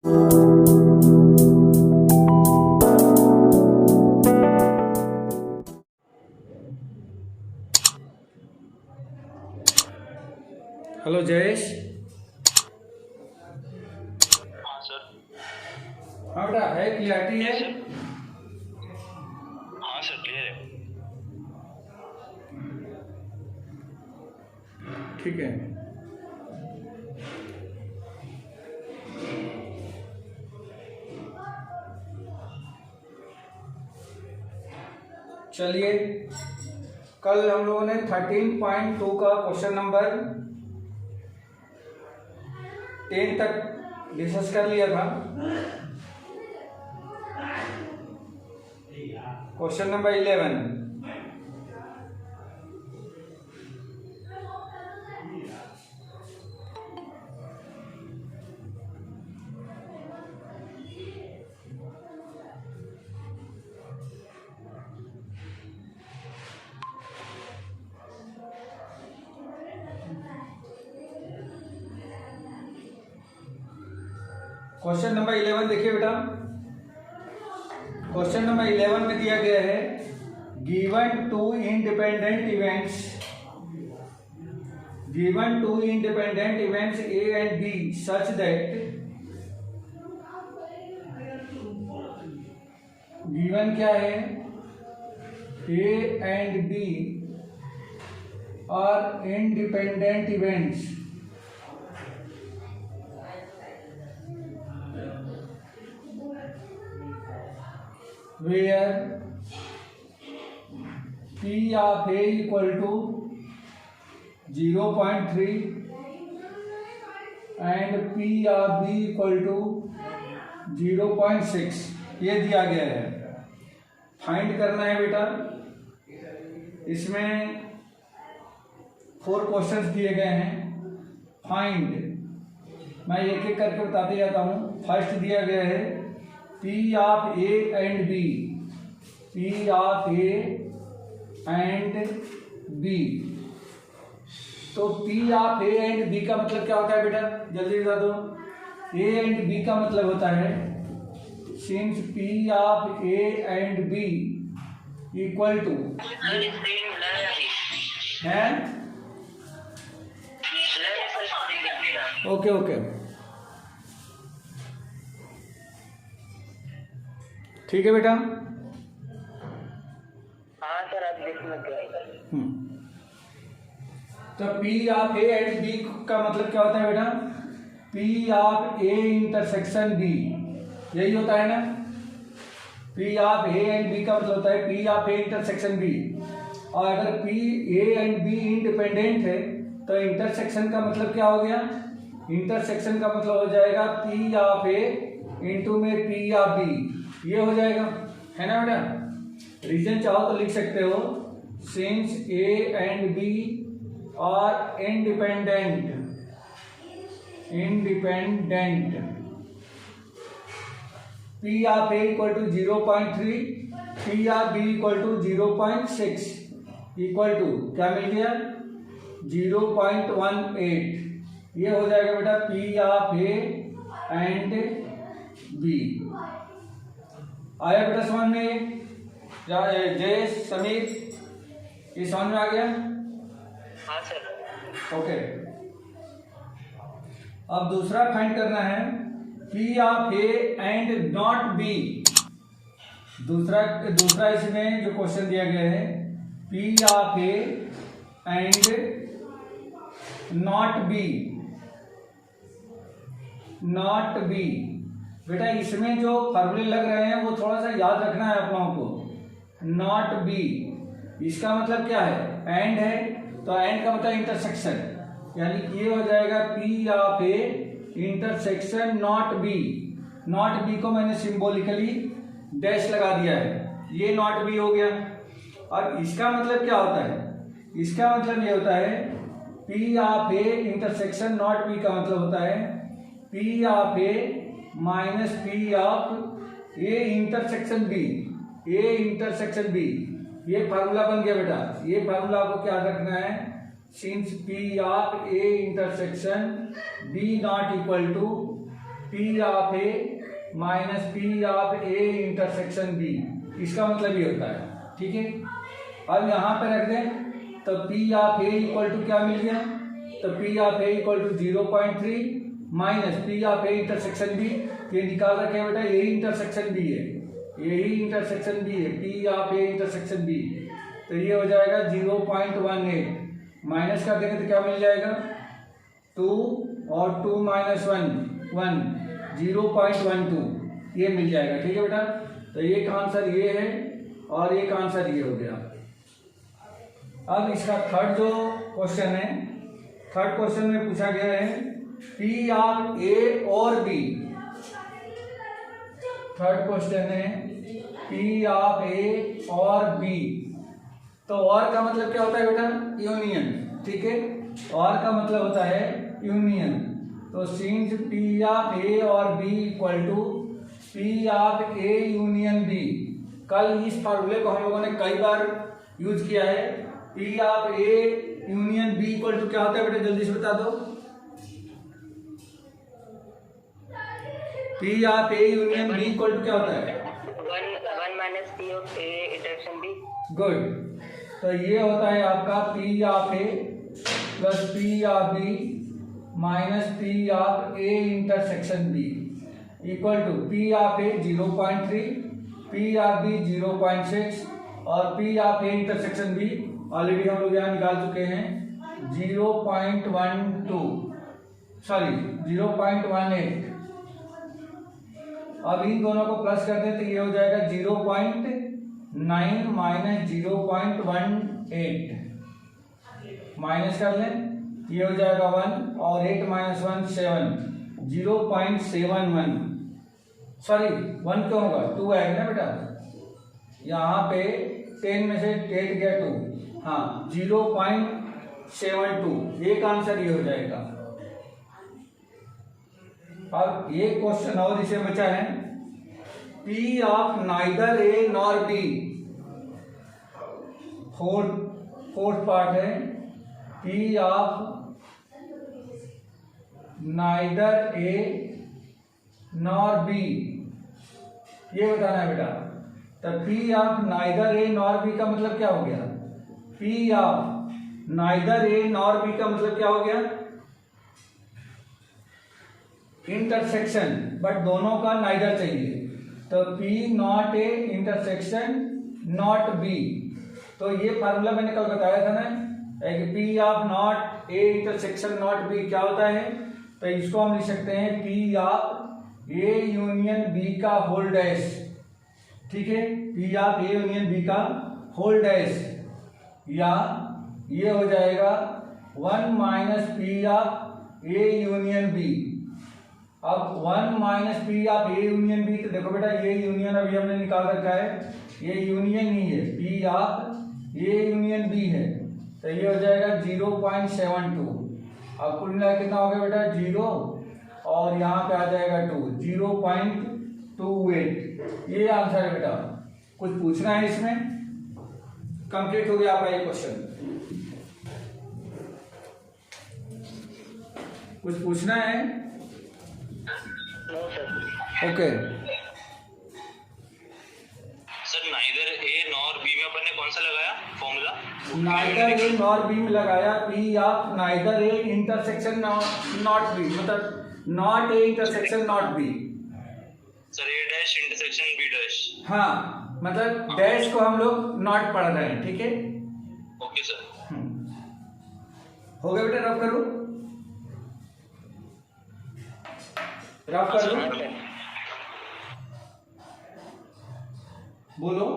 Hello Jayesh. हाँ sir. हाँ बेटा, है क्लियरिटी है? हाँ सर, क्लियर है। ठीक है। चलिए, कल हम लोगों ने 13.2 का क्वेश्चन नंबर 10 तक डिस्कस कर लिया था। क्वेश्चन नंबर 11, क्वेश्चन नंबर 11 देखिए बेटा। क्वेश्चन नंबर 11 में दिया गया है, given two independent events A and B such that, given क्या है, A and B are independent events where P of A equal to 0.3 and P of B equal to 0.6, ये दिया गया है। फाइंड करना है बेटा। इसमें 4 क्वेश्चंस दिए गए हैं। फाइंड, मैं एक एक करके बताते जाता हूँ। फर्स्ट दिया गया है P of A and B, P of A and B। तो P of A and B का मतलब क्या होता है बेटा, जल्दी बता दो। A and B का मतलब होता है, since P of A and B equal to है, ओके ठीक है बेटा। हाँ सर, आप देख सकते हैं। तो P of A and B का मतलब क्या होता है बेटा, P of A intersection B, यही होता है ना। P of A and B का मतलब होता है P of A intersection B। और अगर P A and B independent है तो इंटरसेक्शन का मतलब क्या हो गया, इंटरसेक्शन का मतलब हो जाएगा P ऑफ A इंटू में P ऑफ B, ये हो जाएगा, है ना बेटा। रीजन चाहो तो लिख सकते हो, since A and B are independent, P of A equal to 0.3, P of B equal to 0.6, equal to क्या मिल गया, 0.18। ये हो जाएगा बेटा P of A and B। आया बेटा समझ में? जय समीर, ये समझ में आ गया? हाँ सर। ओके। अब दूसरा फाइंड करना है, P of A and not B। दूसरा इसमें जो क्वेश्चन दिया गया है, P of A and not B। बेटा इसमें जो फॉर्मूले लग रहे हैं वो थोड़ा सा याद रखना है आप लोगों को। नॉट बी, इसका मतलब क्या है, एंड है, तो एंड का मतलब इंटरसेक्शन, यानी ये हो जाएगा P of A intersection not B. Not be को मैंने सिंबॉलिकली डैश लगा दिया है, ये नॉट बी हो गया। और इसका मतलब क्या होता है, इसका मतलब ये होता है P of A intersection not B का मतलब होता है P of A minus P of A intersection B, A intersection B। ये फार्मूला बन गया बेटा। ये फार्मूला आपको क्या रखना है, since P of A intersection B not equal to P of A minus P of A intersection B, इसका मतलब ये होता है। ठीक है, अब यहाँ पे रख दें तो P of A equal to क्या मिल गया, तो P of A equal to 0.3 minus P of A intersection B, ये निकाल रखे हैं बेटा, यही इंटरसेक्शन बी है, यही इंटरसेक्शन बी है, P of A intersection B, तो ये हो जाएगा 0.18, माइनस कर देंगे तो क्या मिल जाएगा 2 और 2 माइनस 1 0.12, ये मिल जाएगा। ठीक है बेटा, तो एक आंसर ये है और एक आंसर ये हो गया। अब इसका थर्ड जो क्वेश्चन है, थर्ड क्वेश्चन में पूछा गया है पी ऑफ ए और बी, थर्ड क्वेश्चन है पी ऑफ ए और बी, तो और का मतलब क्या होता है बेटा, यूनियन। ठीक है, और का मतलब होता है यूनियन, तो सिंस पी ऑफ ए और B equal to P of A union B, कल इस फॉर्मूले को हम लोगों ने कई बार यूज किया है। P of A union B equal to क्या होता है बेटा, जल्दी से बता दो। P of A union B equal to क्या होता है, 1 minus P of A intersection B. Good, तो ये होता है आपका P of A plus P of B minus P of A intersection B equal to P of A 0.3, P of B 0.6 और P of A intersection B already हम लोग यहाँ निकाल चुके हैं 0.18। अब इन दोनों को प्लस कर दें तो ये हो जाएगा 0.9 माइनस 0.18, माइनस कर लें ये हो जाएगा 1 और 8 माइनस 1 7, 0.71, सॉरी 1 क्यों होगा, 2 आएगा ना बेटा, यहाँ पे 10 में से 8 गया 2, हाँ 0.72, एक आंसर ये हो जाएगा। अब एक क्वेश्चन और इसे बचा है, P of neither A nor B, fourth part है P of neither A nor B, ये बताना है बेटा। तो P of neither A nor B का मतलब क्या हो गया, P of neither A nor B का मतलब क्या हो गया, इंटरसेक्शन, बट दोनों का नाइदर चाहिए, तो P not A intersection not B, तो ये फार्मूला मैंने कल बताया था ना, P of not A intersection not B क्या होता है, तो इसको हम लिख सकते हैं P of A union B का होल डैश। ठीक है, P of A union B का होल डैश, या ये हो जाएगा 1 minus P of A union B. अब 1 minus P of A union B, तो देखो बेटा ये यूनियन अभी हमने निकाल रखा है, ये यूनियन ही है, P of A union B है, तो ये हो जाएगा 0.72। अब कुल मिला कितना हो गया बेटा 0 और यहाँ पे आ जाएगा 2, 0.28, ये आंसर है बेटा। कुछ पूछना है इसमें, कंप्लीट हो गया आपका ये क्वेश्चन, कुछ पूछना है? Okay sir, neither A nor B में अपन ने कौन सा लगाया formula? Neither A nor B में लगाया P of neither A intersection not B, मतलब not A intersection not B. Sir A dash intersection B dash, हाँ मतलब डैश को हम लोग नॉट पढ़ रहे हैं। ठीक है, ओके सर। हो गया बेटा, रफ करो, रफ कर लो, बोलो।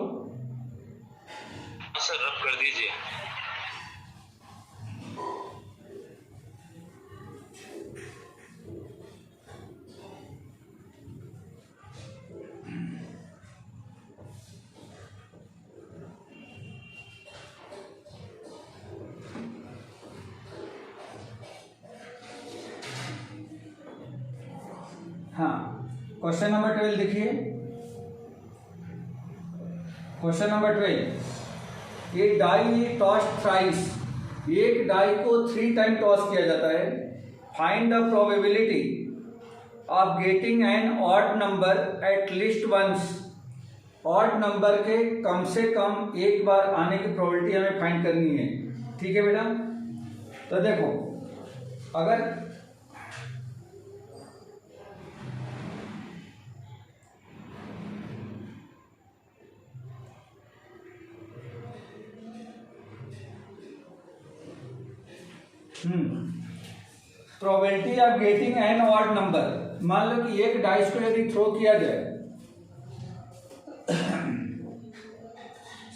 सर रफ कर दीजिए। हाँ, क्वेश्चन नंबर 12 देखिए। क्वेश्चन नंबर 12, एक डाई टॉस्ड थ्राइस, एक डाई को 3 टाइम टॉस किया जाता है, find the probability of getting an odd number at least once, odd number के कम से कम एक बार आने की प्रोबेबिलिटी हमें फाइंड करनी है। ठीक है बेटा, तो देखो अगर probability of getting an odd number, मान लो कि एक डाइस को यदि थ्रो किया जाए,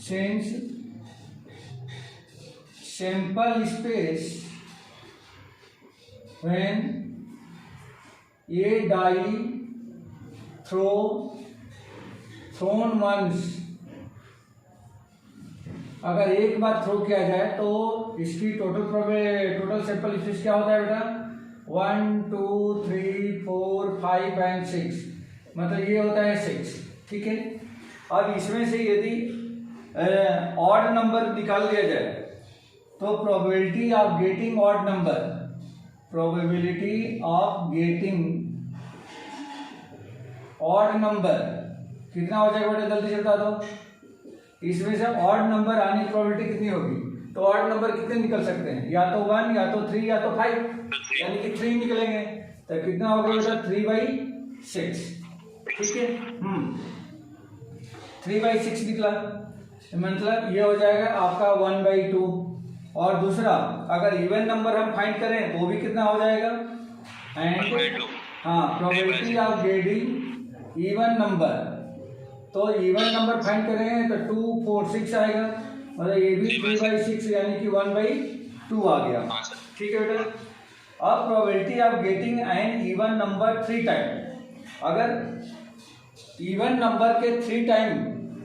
since sample space when a die thrown once, अगर एक बार थ्रो किया जाए तो इसकी टोटल सैंपल स्पेस क्या होता है बेटा, 1 2 3 4 5 एंड 6, मतलब ये होता है 6। ठीक है, अब इसमें से यदि ऑड नंबर निकाल दिया जाए तो probability of getting odd number, probability of getting odd number कितना हो जाएगा बेटा, जल्दी से बता दो। इसमें से ऑड नंबर आने की प्रोबेबिलिटी कितनी होगी, तो ऑड नंबर कितने निकल सकते हैं, या तो 1 या तो 3 या तो 5, यानी कि 3 निकलेंगे, तो कितना होगा बेटा 3/6। ठीक है, 3/6 निकला, मतलब ये हो जाएगा आपका 1/2। और दूसरा अगर इवन नंबर हम फाइंड करें तो भी कितना हो जाएगा, एंड हाँ probability of getting even number, तो इवन नंबर फाइंड करेंगे तो 2 4 6 आएगा, मतलब ये भी 3/6 यानी कि 1/2 आ गया। ठीक है बेटा, अब probability of getting N even number 3 time, अगर इवन नंबर के 3 टाइम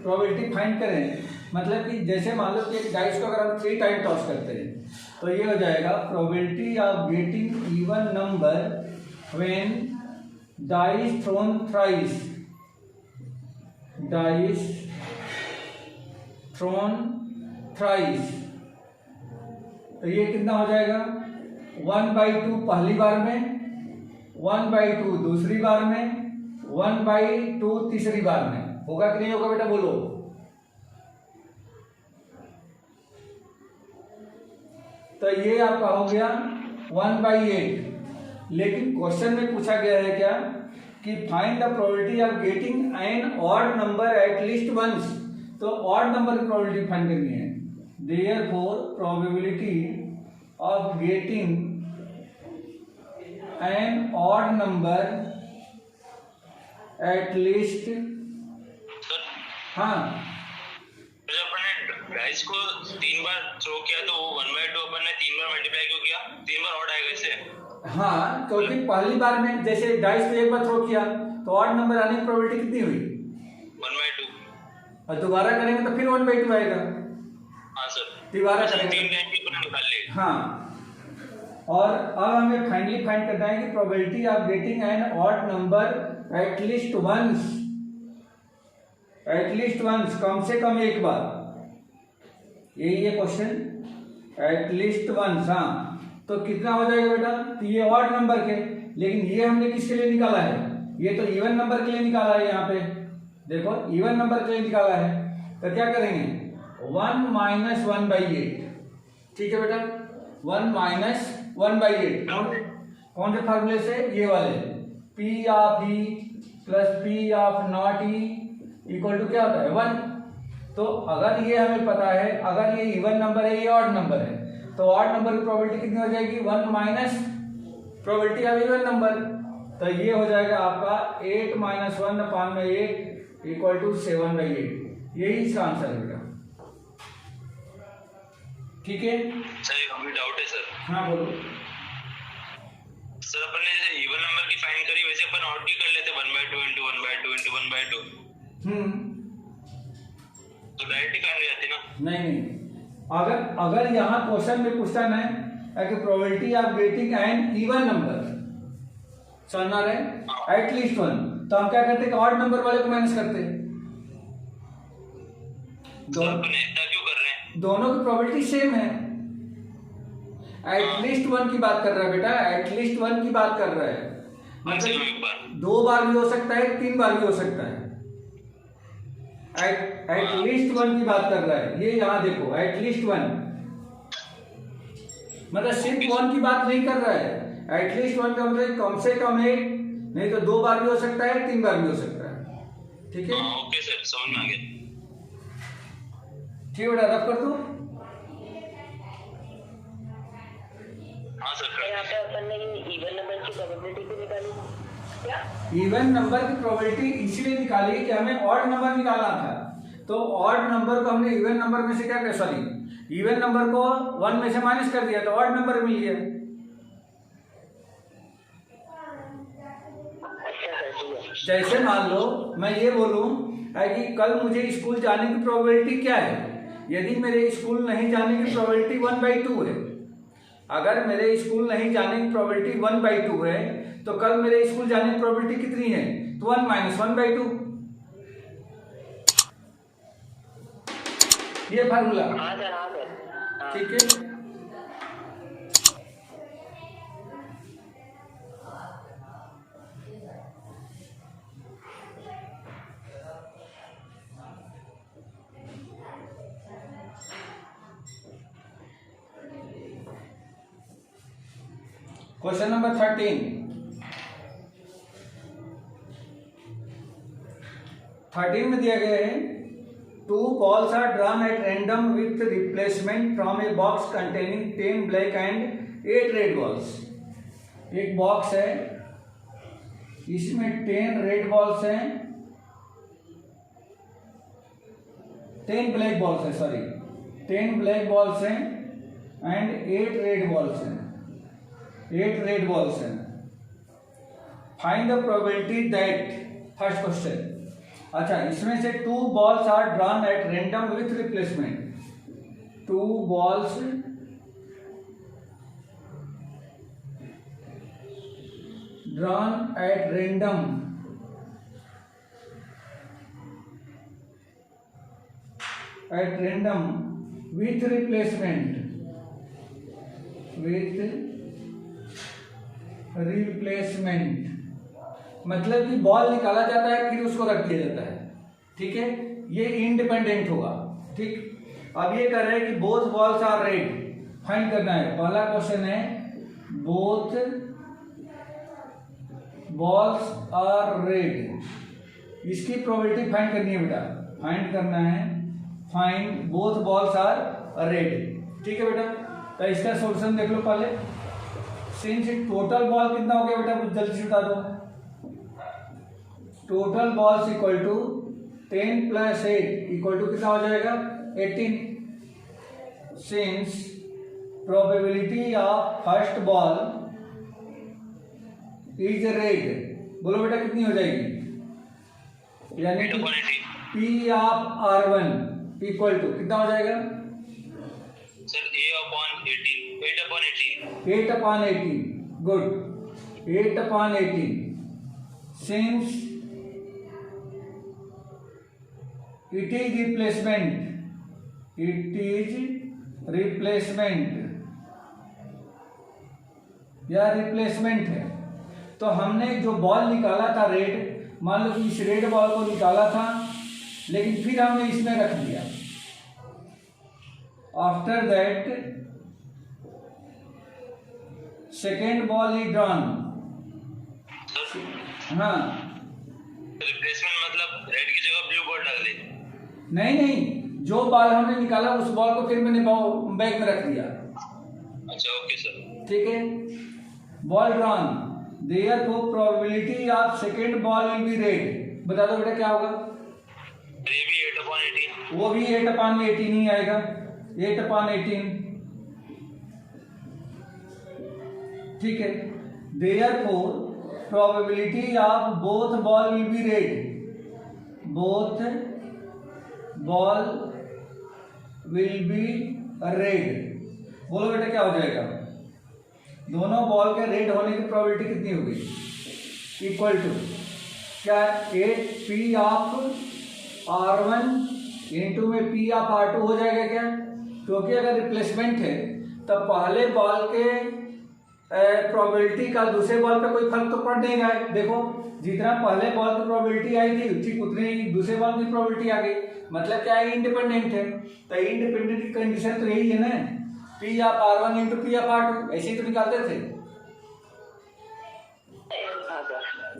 प्रोबेबिलिटी फाइंड करें, मतलब कि जैसे मान लो कि एक डाइस को अगर हम 3 टाइम टॉस करते हैं तो ये हो जाएगा probability of getting even number when dice thrown thrice, dice thrown thrice, तो ये कितना हो जाएगा 1/2 पहली बार में, 1/2 दूसरी बार में, 1/2 तीसरी बार में, होगा कि नहीं होगा बेटा बोलो। तो ये आपका हो गया 1/8, लेकिन क्वेश्चन में पूछा गया है क्या कि find the probability of getting an odd number at least once, तो ऑड नंबर की प्रोबेबिलिटी फाइंड करनी है। Therefore probability of getting an odd number at least, हाँ डाइस को 3 बार थ्रो किया तो 1/2 अपन ने 3 बार मल्टीप्लाई क्यों किया, 3 बार ऑड आएगा इससे। हाँ, क्योंकि पहली बार में जैसे डाइस को एक बार थ्रो किया तो ऑड नंबर आने की प्रोबेबिलिटी कितनी हुई 1/2, और दोबारा करेंगे तो फिर 1/2 आएगा। हाँ सर, दोबारा करेंगे 3 टाइम की अपन निकाल लेंगे। हाँ, और अब हमें फाइनली फाइंड करना है कि probability of getting an odd number at least once, at least once कम से कम एक बार, यही है क्वेश्चन, एट लीस्ट वंस। हाँ, तो कितना हो जाएगा बेटा, तो ये ऑड नंबर के, लेकिन ये हमने किसके लिए निकाला है, ये तो इवन नंबर के लिए निकाला है, यहाँ पे देखो इवन नंबर के लिए निकाला है, तो क्या करेंगे 1 - 1/8। ठीक है बेटा, 1 - 1/8 कौन से फार्मूले से, ये वाले, P of E plus P of not E equal to क्या होता है 1। तो अगर ये हमें पता है, अगर ये इवन नंबर है, ये ऑड नंबर है, तो ऑड नंबर की प्रोबेबिलिटी कितनी हो जाएगी 1 minus probability of even number, तो ये हो जाएगा आपका 8 - 1/8 इक्वल टू 7/8, यही इसका आंसर है बेटा। ठीक है सर, एक हमें डाउट है सर। हाँ बोलो सर, अपन ने जैसे इवन नंबर की फाइंड करी वैसे अपन ऑड की कर लेते 1/2 × 1/2 × 1/2, तो डायरेक्ट ही फाइंड हो जाती ना। नहीं, अगर यहाँ क्वेश्चन में क्वेश्चन है कि probability of getting N even number, समझना रहे एट लीस्ट 1, तो हम क्या करते हैं कि ऑड नंबर वाले को माइनस करते हैं, क्यों कर रहे हैं, दोनों की प्रोबेबिलिटी सेम है। एट लीस्ट 1 की बात कर रहा है बेटा, एट लीस्ट 1 की बात कर रहा है, maximum एक बार। 2 बार भी हो सकता है, 3 बार भी हो सकता है। एट लीस्ट 1 की बात कर रहा है ये, यहाँ देखो एट लीस्ट 1, मतलब सिर्फ 1 की बात नहीं कर रहा है। एट लीस्ट 1 का मतलब कम से कम 1, नहीं तो 2 बार भी हो सकता है, 3 बार भी हो सकता है। ठीक है, ओके सर, समझ में आ गया। ठीक बेटा, रब कर दो। हाँ सर, यहाँ पे अपन ने इवन नंबर की प्रोबेबिलिटी भी निकाली क्या? इवन नंबर की प्रोबेबिलिटी इसलिए निकाली कि हमें ऑड नंबर निकालना था, तो ऑड नंबर को हमने इवन नंबर में से क्या किया, सॉरी इवन नंबर को 1 में से माइनस कर दिया तो ऑड नंबर मिल गया। अच्छा सर, ठीक है। जैसे मान लो मैं ये बोलूं कि कल मुझे स्कूल जाने की प्रोबेबिलिटी क्या है, यदि मेरे स्कूल नहीं जाने की प्रोबेबिलिटी 1/2 है, अगर मेरे स्कूल नहीं जाने की प्रोबेबिलिटी 1/2 है तो कल मेरे स्कूल जाने की प्रोबेबिलिटी कितनी है, तो 1 - 1/2, ये फार्मूला। हाँ सर, हाँ सर, हाँ। ठीक है, क्वेश्चन नंबर 13 में दिया गया है 2 balls are drawn at random with replacement from a box containing 10 black and 8 red balls। एक बॉक्स है, इसमें 10 रेड बॉल्स हैं, 10 ब्लैक बॉल्स हैं, सॉरी 10 ब्लैक बॉल्स हैं एंड 8 रेड बॉल्स हैं, 8 रेड बॉल्स हैं। Find the probability that, first question. अच्छा, इसमें से 2 balls are drawn at random with replacement, 2 balls drawn at random with replacement, मतलब कि बॉल निकाला जाता है फिर उसको रख दिया जाता है। ठीक है, ये इंडिपेंडेंट होगा। ठीक, अब ये कह रहे हैं कि both balls are red, find करना है। पहला क्वेश्चन है बोथ बॉल्स आर रेड, इसकी प्रोबेबिलिटी फाइंड करनी है बेटा, फाइंड करना है, find both balls are red. ठीक है बेटा, तो इसका सॉल्यूशन देख लो पहले। सिंस टोटल बॉल कितना हो गया बेटा, कुछ जल्दी से बता दो। Total balls equal to 10 + 8 equal to कितना हो जाएगा, 18। Since probability of first ball is red, बोलो बेटा कितनी हो जाएगी, यानी कि P of R1 equal to कितना हो जाएगा sir, 8/18। 8/18, good, 8/18। Since it is replacement या रिप्लेसमेंट है, तो हमने जो बॉल निकाला था रेड, मान लो कि इस रेड बॉल को निकाला था लेकिन फिर हमने इसमें रख दिया। After that second ball is drawn. हाँ, रिप्लेसमेंट मतलब रेड की जगह ब्लू बॉल डाल दी। नहीं, जो बॉल हमने निकाला उस बॉल को फिर मैंने बैग में रख दिया। अच्छा, ओके सर। ठीक है, ball drawn, therefore probability of second ball will be red. बता दो बेटा क्या होगा, ये भी 8/18, वो भी 8/18 ही आएगा, 8/18। ठीक है, therefore probability of both ball will be red, both ball will be red. बोलो बेटा क्या हो जाएगा, दोनों बॉल के रेड होने की प्रोबेबिलिटी कितनी होगी, इक्वल टू क्या, 8P ऑफ R1 इंटू में P ऑफ R2 हो जाएगा क्या, क्योंकि अगर रिप्लेसमेंट है तो पहले बॉल के प्रोबेबिलिटी का दूसरे बॉल पे कोई फर्क तो पड़ नहीं रहा है। देखो जितना पहले बॉल की प्रोबेबिलिटी आई थी ठीक उतनी ही दूसरे बॉल की प्रोबेबिलिटी आ गई, मतलब क्या है, इंडिपेंडेंट है। तो इंडिपेंडेंट की कंडीशन तो यही है ना, P of R1 into P of R2, ऐसे ही तो निकालते थे।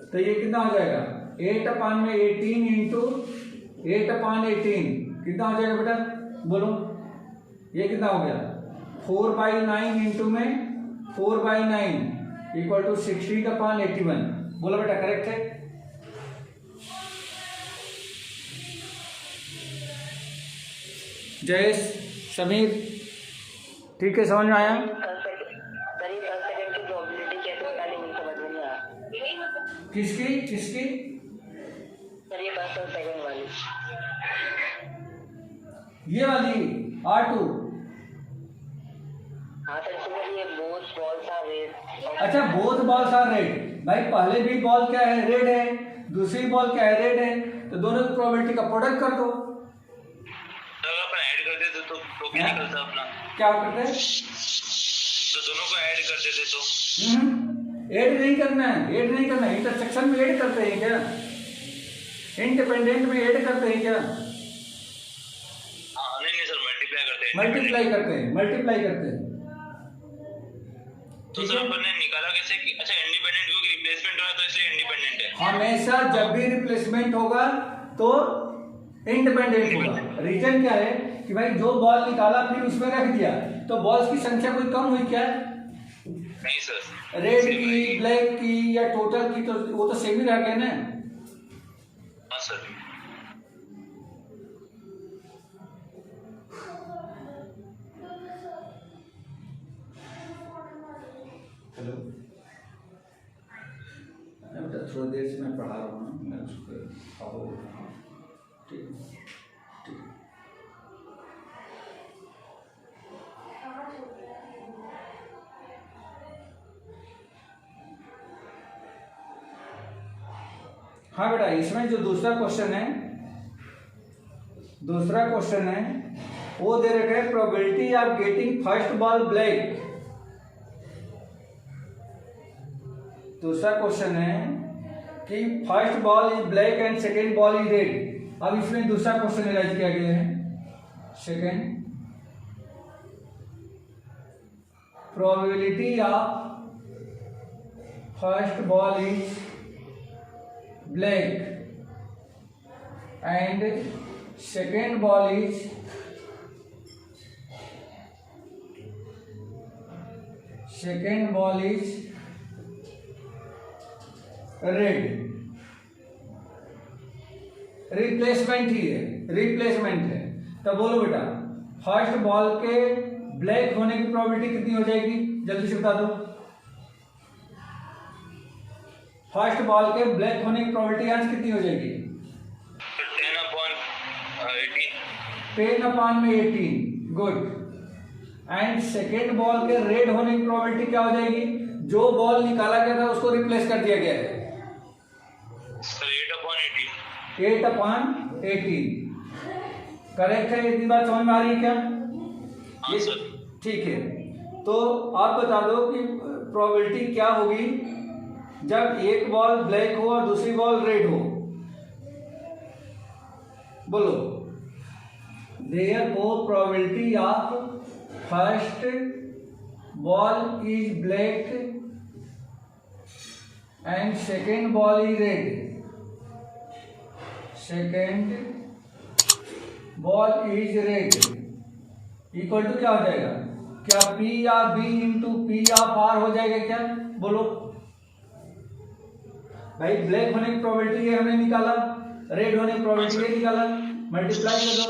तो ये कितना हो जाएगा, 8/18 इंटू 8/18 कितना हो जाएगा बेटा, बोलो ये कितना हो गया, 4/9 इंटू में 4/9 इक्वल टू 16/81। बोलो बेटा करेक्ट है। जयेश, समीर, ठीक है, समझ में आया। किसकी किसकी ये वाली R2। अच्छा बोथ बॉल्स आर रेड, भाई पहले भी बॉल क्या है, रेड है, दूसरी बॉल क्या है, रेड है, तो दोनों की प्रोबेबिलिटी का प्रोडक्ट कर दो। अपन ऐड कर देते तो क्या निकलता अपना, क्या करते हैं, तो दोनों को ऐड कर देते तो। ऐड नहीं करना है, ऐड नहीं करना है, इंटरसेक्शन में ऐड करते हैं क्या, इंडिपेंडेंट में ऐड करते हैं क्या, नहीं सर मल्टीप्लाई करते हैं, मल्टीप्लाई करते हैं, मल्टीप्लाई करते हैं। तो सर अपन ने निकाला कैसे कि अच्छा इंडिपेंडेंट क्योंकि रिप्लेसमेंट हुआ तो इसलिए इंडिपेंडेंट है। हमेशा जब भी रिप्लेसमेंट होगा तो इंडिपेंडेंट होगा। रीजन क्या है कि भाई जो बॉल निकाला फिर उसमें रख दिया, तो बॉल्स की संख्या कोई कम हुई क्या, नहीं सर, रेड की, ब्लैक की या टोटल की, तो वो तो सेम ही रह गया ना। हाँ सर। हेलो बेटा, थोड़ी देर से मैं पढ़ा रहा हूँ, मैं उसको अब ठीक ठीक। हाँ बेटा, इसमें जो दूसरा क्वेश्चन है वो दे रखा है probability of getting first ball black. दूसरा क्वेश्चन है कि first ball is black and second ball is red. अब इसमें दूसरा क्वेश्चन राइज किया गया है, second probability of first ball is black and second ball is red. Replacement ही है, रिप्लेसमेंट है। तो बोलो बेटा, फर्स्ट बॉल के ब्लैक होने की प्रोबेबिलिटी कितनी हो जाएगी, जल्दी से बता दो। फर्स्ट बॉल के ब्लैक होने की प्रोबेबिलिटी आज कितनी हो जाएगी, 10/18। गुड। एंड सेकेंड बॉल के रेड होने की प्रोबेबिलिटी क्या हो जाएगी, जो बॉल निकाला गया था उसको रिप्लेस कर दिया गया है, 8/18। करेक्ट है, इतनी बात समझ में आ रही है क्या? हाँ सर। ठीक है, तो आप बता दो कि प्रोबेबिलिटी क्या होगी जब एक बॉल ब्लैक हो और दूसरी बॉल रेड हो। बोलो। Therefore, probability of first ball is black and second ball is red. Second ball is red equal to क्या हो जाएगा? क्या P या B into P of R हो जाएगा क्या? बोलो भाई, ब्लैक होने की प्रोबेबिलिटी है हमने निकाला, रेड होने की प्रोबेबिलिटी है निकाला, मल्टीप्लाई कर दो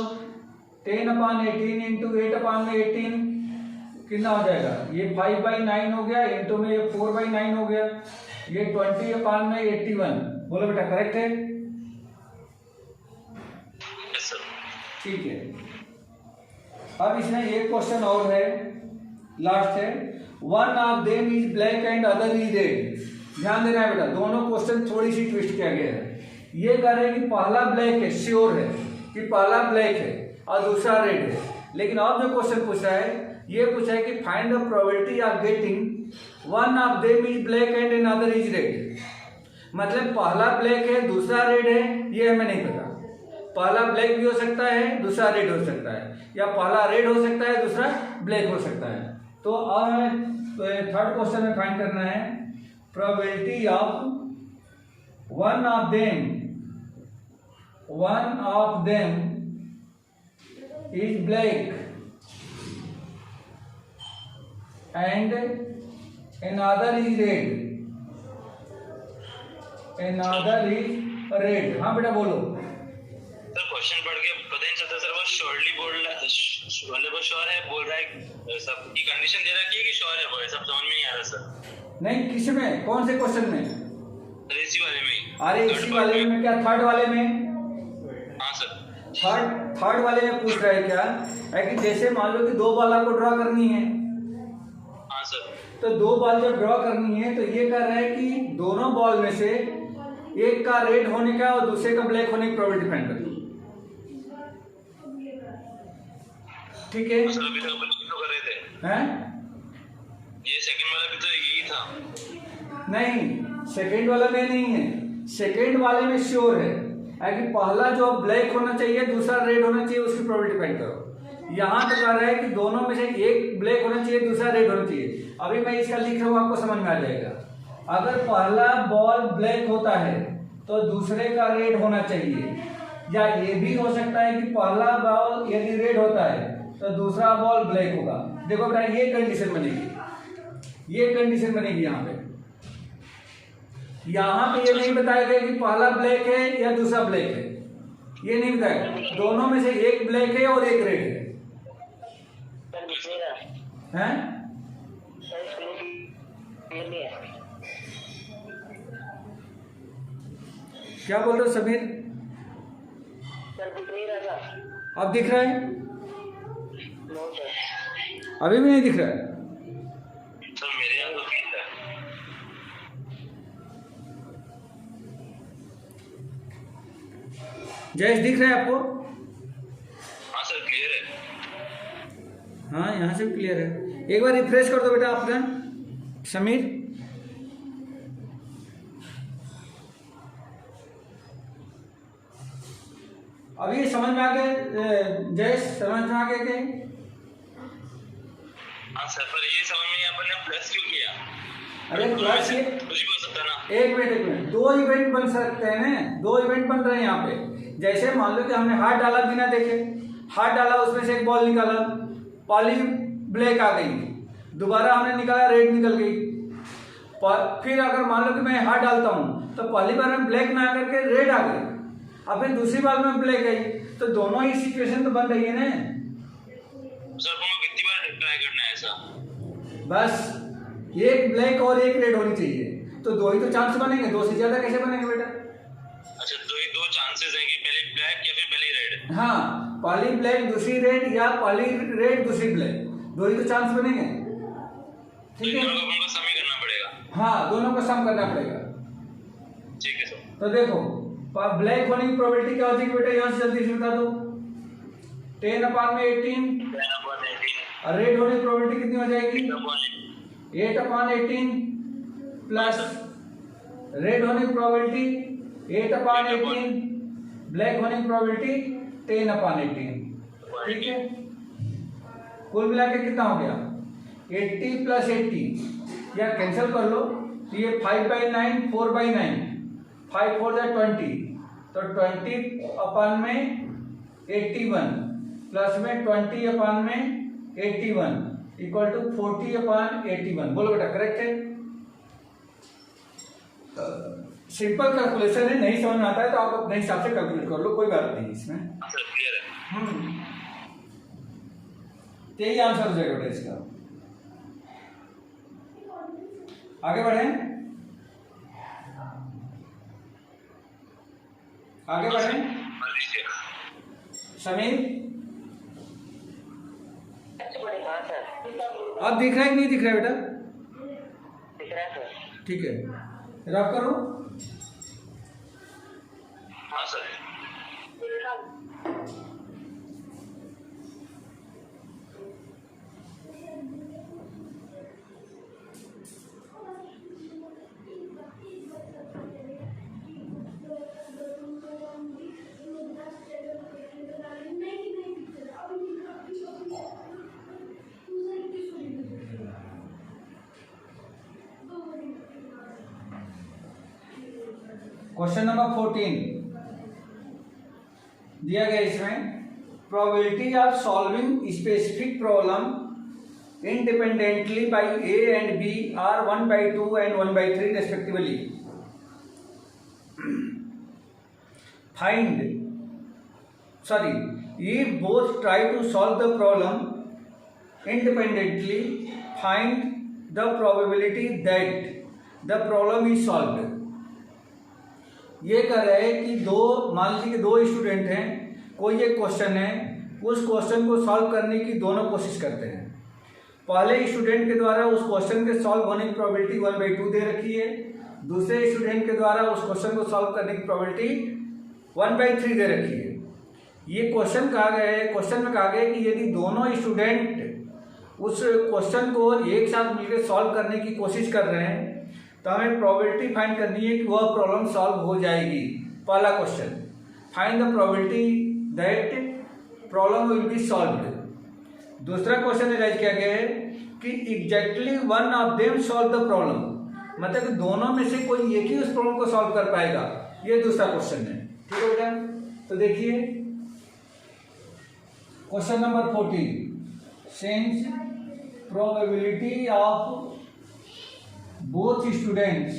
10/18 इंटू 8/18 कितना हो जाएगा? ये 5/9 हो गया, इंटू में ये 4/9 हो गया, ये 20/81। बोलो बेटा करेक्ट है? Yes sir. ठीक है, अब इसमें एक क्वेश्चन और है, लास्ट है। One of them is black and other is red. ध्यान देना है बेटा, दोनों क्वेश्चन थोड़ी सी ट्विस्ट किया गया है। ये कह रहे हैं कि पहला ब्लैक है, श्योर है कि पहला ब्लैक है और दूसरा रेड है, लेकिन अब जो क्वेश्चन पूछ रहा है, ये पूछा है कि find the probability of getting one of them is black and another is red, मतलब पहला ब्लैक है दूसरा रेड है, ये हमें नहीं पता। पहला ब्लैक भी हो सकता है, दूसरा रेड हो सकता है, या पहला रेड हो सकता है, दूसरा ब्लैक हो सकता है। तो अब हमें थर्ड क्वेश्चन में फाइंड करना है probability of one of them is black and another is red, हाँ बेटा बोलो। सर क्वेश्चन पढ़ के पता नहीं चलता सर, वो श्योरली बोल रहा है, मतलब वो श्योर है बोल रहा है, सब की कंडीशन दे रखी है कि श्योर है, वो सब समझ में नहीं आ रहा सर। नहीं, किस में, कौन से क्वेश्चन में? सर इसी वाले में ही। अरे इसी वाले में क्या, थर्ड वाले में? हाँ सर। थर्ड वाले में पूछ रहा है क्या है कि जैसे मान लो कि दो बॉल आपको ड्रॉ करनी है। हाँ सर। तो दो बॉल जब ड्रॉ करनी है तो ये कह रहा है कि दोनों बॉल में से एक का रेड होने का और दूसरे का ब्लैक होने की प्रोबेबिलिटी फाइंड करनी, ठीक है? सर अभी तक अपन तो कर रहे थे हैं? ये सेकंड वाला भी तो यही था। नहीं, सेकंड वाला में नहीं है, सेकंड वाले में श्योर है कि पहला जो ब्लैक होना चाहिए दूसरा रेड होना चाहिए, उसकी प्रोबेबिलिटी फाइंड करो। यहाँ तो कह रहा है कि दोनों में से एक ब्लैक होना चाहिए दूसरा रेड होना चाहिए। अभी मैं इसका लिख रहा हूँ, आपको समझ में आ जाएगा। अगर पहला बॉल ब्लैक होता है तो दूसरे का रेड होना चाहिए, या ये भी हो सकता है कि पहला बॉल यदि रेड होता है तो दूसरा बॉल ब्लैक होगा। देखो बेटा, ये कंडीशन बनेगी, ये कंडीशन बनेगी। यहाँ पे ये नहीं बताया गया कि पहला ब्लैक है या दूसरा ब्लैक है, ये नहीं बताया। दोनों में से एक ब्लैक है और एक रेड है। हैं? क्या बोल रहे हो समीर? अब दिख रहा है? अभी भी नहीं दिख रहा है? सर मेरे यहाँ तो ठीक है। जयेश दिख रहा है आपको? हाँ सर क्लियर है। हाँ, यहाँ से भी क्लियर है। एक बार रिफ्रेश कर दो बेटा अपना समीर। अभी समझ में आ गए जयेश? समझ में आ गए कि? हाँ सर, पर ये समझ में अपन ने प्लस क्यों किया? अरे प्लस ये कुछ भी हो सकता है ना। एक मिनट, दो इवेंट बन सकते हैं ना, दो इवेंट बन रहे हैं यहाँ पे। जैसे मान लो कि हमने हाथ डाला बिना देखे, हाथ डाला, उसमें से एक बॉल निकाला, पॉली ब्लैक आ गई, दोबारा हमने निकाला रेड निकल गई। फिर अगर मान लो कि मैं हाथ डालता हूँ तो पहली बार में ब्लैक में आकर के रेड आ गई, अब फिर दूसरी बार में ब्लैक आई, तो दोनों ही सिचुएशन तो बन रही है ना। सर हमको कितनी बार ट्राई करना है ऐसा? बस एक ब्लैक और एक रेड होनी चाहिए, तो दो ही तो चांस बनेंगे, दो से ज्यादा कैसे बनेंगे बेटा? अच्छा, दो चांसेस हैं कि पहले ब्लैक या फिर पहले रेड। हाँ, पहली ब्लैक दूसरी रेड या पहली रेड दूसरी ब्लैक, दो ही तो चांस बनेंगे, ठीक है? दोनों को हमको सम ही करना पड़ेगा। हाँ, दोनों को सम करना पड़ेगा। ठीक है सर। तो देखो ब्लैक होने की प्रोबेबिलिटी क्या होती है बेटा, यहाँ से जल्दी से बता दो। 10/18 और रेड होने की प्रोबेबिलिटी कितनी हो जाएगी? 8/18 प्लस रेड होने की प्रोबेबिलिटी 8/18, ब्लैक होने की प्रोबेबिलिटी 10/18, ठीक है? कुल मिला के कितना हो गया? 80 + 80, या कैंसिल कर लो तो ये 5/9 4/9, 5 4 जा 20, तो 20/81 प्लस में 20/81 इक्वल टू 40/81। बोलो बेटा, करेक्ट है? सिंपल कैलकुलेशन है, नहीं समझ में आता है तो आप अपने हिसाब से कैलकुलेट कर लो, कोई बात नहीं इसमें। क्लियर है। यही आंसर हो जाएगा बेटा इसका। आगे बढ़ें, आगे बढ़ें। समीर अब दिख रहा है कि नहीं दिख रहा है बेटा? दिख रहा है सर। ठीक है, रफ करो। हाँ सर। क्वेश्चन नंबर 14 दिया गया इसमें, probability of solving specific problem independently by A and B are 1/2 and 1/3 respectively. If both try to solve the problem independently, find the probability that the problem is solved. ये कह रहे हैं कि मान लीजिए कि दो स्टूडेंट हैं, कोई एक क्वेश्चन है, उस क्वेश्चन को सॉल्व करने की दोनों कोशिश करते हैं। पहले स्टूडेंट के द्वारा उस क्वेश्चन के सॉल्व होने की प्रोबेबिलिटी 1/2 दे रखी है, दूसरे स्टूडेंट के द्वारा उस क्वेश्चन को सॉल्व करने की प्रोबेबिलिटी 1/3 दे रखी है। ये क्वेश्चन में कहा गया है कि यदि दोनों स्टूडेंट उस क्वेश्चन को एक साथ मिलकर सॉल्व करने की कोशिश कर रहे हैं तो हमें प्रोबेबिलिटी फाइंड करनी है कि वह प्रॉब्लम सॉल्व हो जाएगी। पहला question, find the probability that problem will be solved. दूसरा क्वेश्चन राइज किया गया है कि exactly one of them solve the problem, मतलब कि दोनों में से कोई एक ही उस प्रॉब्लम को सॉल्व कर पाएगा। ये दूसरा क्वेश्चन है। ठीक है बेटा, तो देखिए question number 14, since probability of both students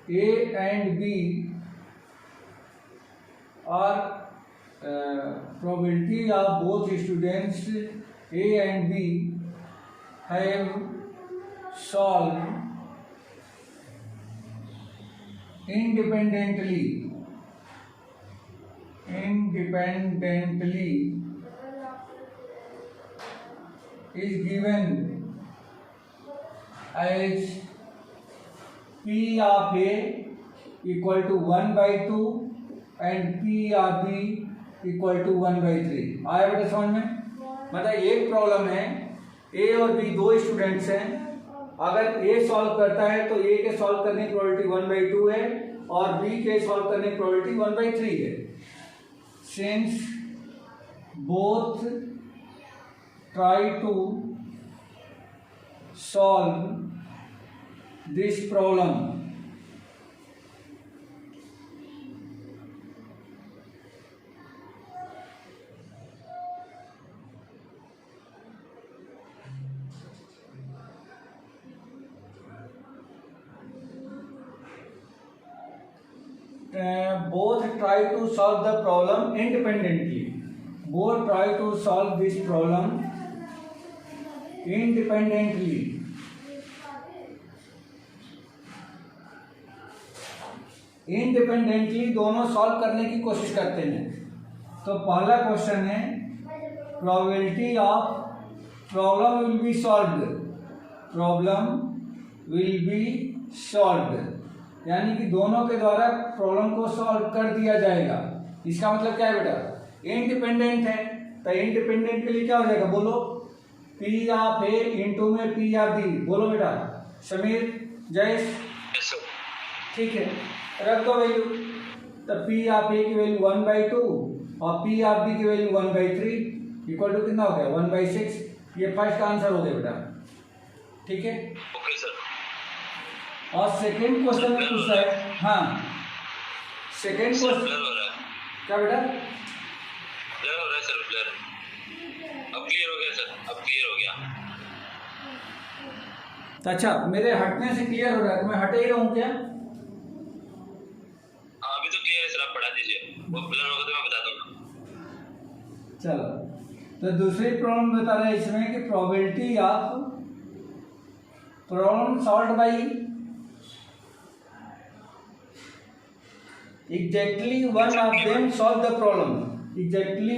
A and B are probability of both students A and B have solved independently is given as P of A equal to 1/2 and P of B equal to 1/3। आया बेटा समझ में? मतलब एक problem है, A और B दो students हैं, अगर A सॉल्व करता है तो A के सॉल्व करने की प्रोबेबिलिटी 1/2 है और B के सॉल्व करने की प्रोबेबिलिटी 1/3 है। Since both try to solve this problem both try to solve the problem independently. Both try to solve this problem independently. Independently दोनों सॉल्व करने की कोशिश करते हैं। तो पहला क्वेश्चन है probability of problem will be solved, problem will be solved यानी कि दोनों के द्वारा प्रॉब्लम को सॉल्व कर दिया जाएगा। इसका मतलब क्या है बेटा, इंडिपेंडेंट है तो इंडिपेंडेंट के लिए क्या हो जाएगा बोलो, P ऑफ A इंटू में P ऑफ B। बोलो बेटा समीर जयेश, ठीक है रख दो वैल्यू। तो P ऑफ A की वैल्यू 1/2 और P ऑफ B की वैल्यू 1/3 इक्वल टू कितना हो गया 1/6। ये फर्स्ट का आंसर हो गया बेटा, ठीक है। Okay sir. और सेकंड क्वेश्चन में पूछा है, हाँ सेकंड क्वेश्चन क्या बेटा, ब्लर हो रहा है सर, ब्लर। अब क्लियर हो गया सर, अब क्लियर हो गया। तो अच्छा मेरे हटने से क्लियर हो रहा है तो मैं हटे ही रहूं क्या? हाँ अभी तो क्लियर है सर, आप पढ़ा दीजिए, वो ब्लर होगा तो मैं बता दूंगा। चलो तो दूसरी प्रॉब्लम बता रहे हैं इसमें कि probability of problem solved by exactly one of them solve the problem, exactly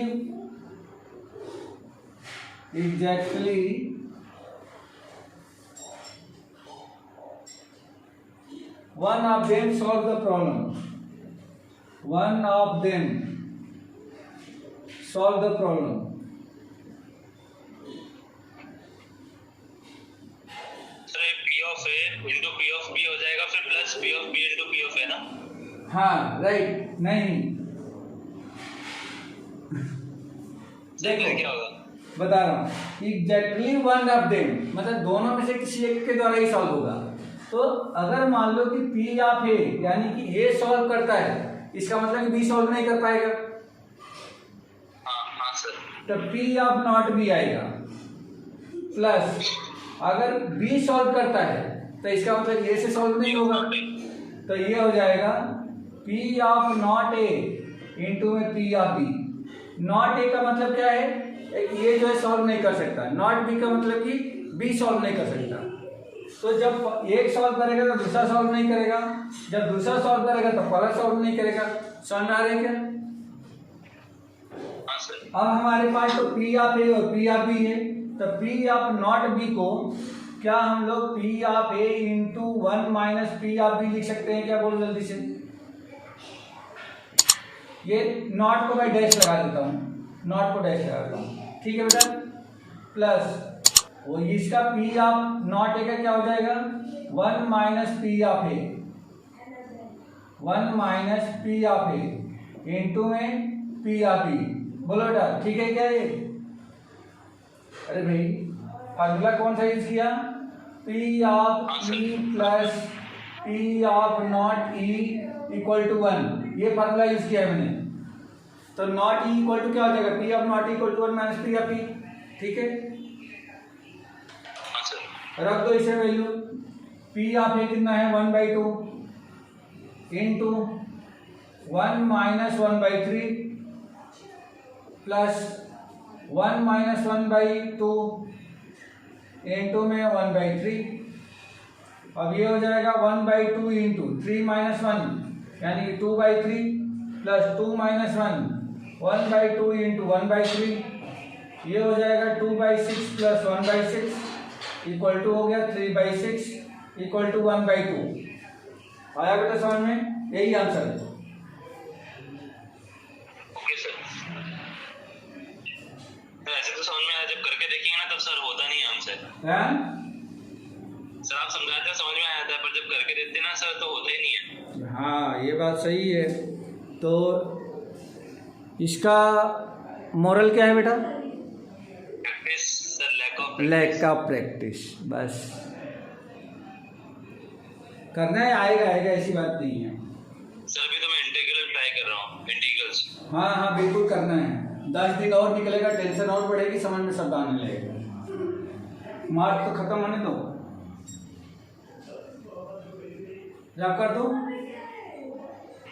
one of them solve the problem, one of them solve the problem। Sir P of A into P of B हो जाएगा, फिर plus P of B into P of A ना? हाँ right, नहीं देखो क्या होगा, बता रहा हूँ, एग्जैक्टली वन ऑफ देम, मतलब दोनों में से किसी एक के द्वारा ही सॉल्व होगा। तो अगर मान लो कि पी ऑफ ए यानी कि ए सॉल्व करता है, इसका मतलब कि बी सॉल्व नहीं कर पाएगा। हाँ सर। तो पी ऑफ नॉट बी आएगा, प्लस अगर बी सॉल्व करता है तो इसका मतलब ए से सॉल्व नहीं होगा। तो ये हो जाएगा P of not A into में P of B. Not A का मतलब क्या है, ये जो है सॉल्व नहीं कर सकता, नॉट बी का मतलब कि बी सॉल्व नहीं कर सकता। तो जब एक सॉल्व करेगा तो दूसरा सॉल्व नहीं करेगा, जब दूसरा सॉल्व करेगा तो पहला सॉल्व नहीं करेगा। समझ आ रहा है क्या? हाँ सर। अब हमारे पास तो पी ऑफ ए और पी ऑफ बी है, तो पी ऑफ नॉट बी को क्या हम लोग P of A into 1 minus P of B लिख सकते हैं क्या? बोलो जल्दी से। ये नॉट को मैं डैश लगा देता हूँ, नॉट को डैश लगाता हूँ, ठीक है बेटा। प्लस वो इसका पी ऑफ नॉट ए का क्या हो जाएगा, 1 minus P of A, 1 minus P of A into में पी ऑफ बी। बोलो बेटा ठीक है क्या ये? अरे भाई फार्मूला कौन सा यूज किया, P of E plus P of not E equal to 1, ये फार्मूला यूज किया है मैंने। तो नॉट ई इक्वल टू क्या हो जाएगा, P of not equal to 1 minus P of E, ठीक है। रख दो इसे वैल्यू, पी ऑफ ए कितना है 1/2 into 1 minus 1/3 plus 1 minus 1/2 into में 1/3। अब ये हो जाएगा 1/2 इंटू 3 माइनस 1 यानी 2/3 प्लस 2 माइनस 1/2 इंटू 1/3, ये हो जाएगा 2/6 प्लस 1/6 इक्वल टू हो गया 3/6 इक्वल टू 1/2। आया बेटा समझ में? यही आंसर है। Okay sir. ऐसे तो समझ में आया, जब करके देखेंगे ना तब सर होता नहीं आंसर। सर आप समझाते हैं समझ में आया था, पर जब करके देते ना सर तो होता ही नहीं है। हाँ ये बात सही है। तो इसका मोरल क्या है बेटा? Practice sir, lack of practice. बस करना है, आएगा आएगा, ऐसी बात नहीं है सर। अभी तो मैं इंटीग्रल ट्राई कर रहा हूँ, इंटीग्रल्स। हाँ हाँ बिल्कुल करना है, 10 दिन और निकलेगा, टेंशन और बढ़ेगी, समझ में शब्द आने लगेगा। मार्क तो खत्म होने दो, जब कर दो।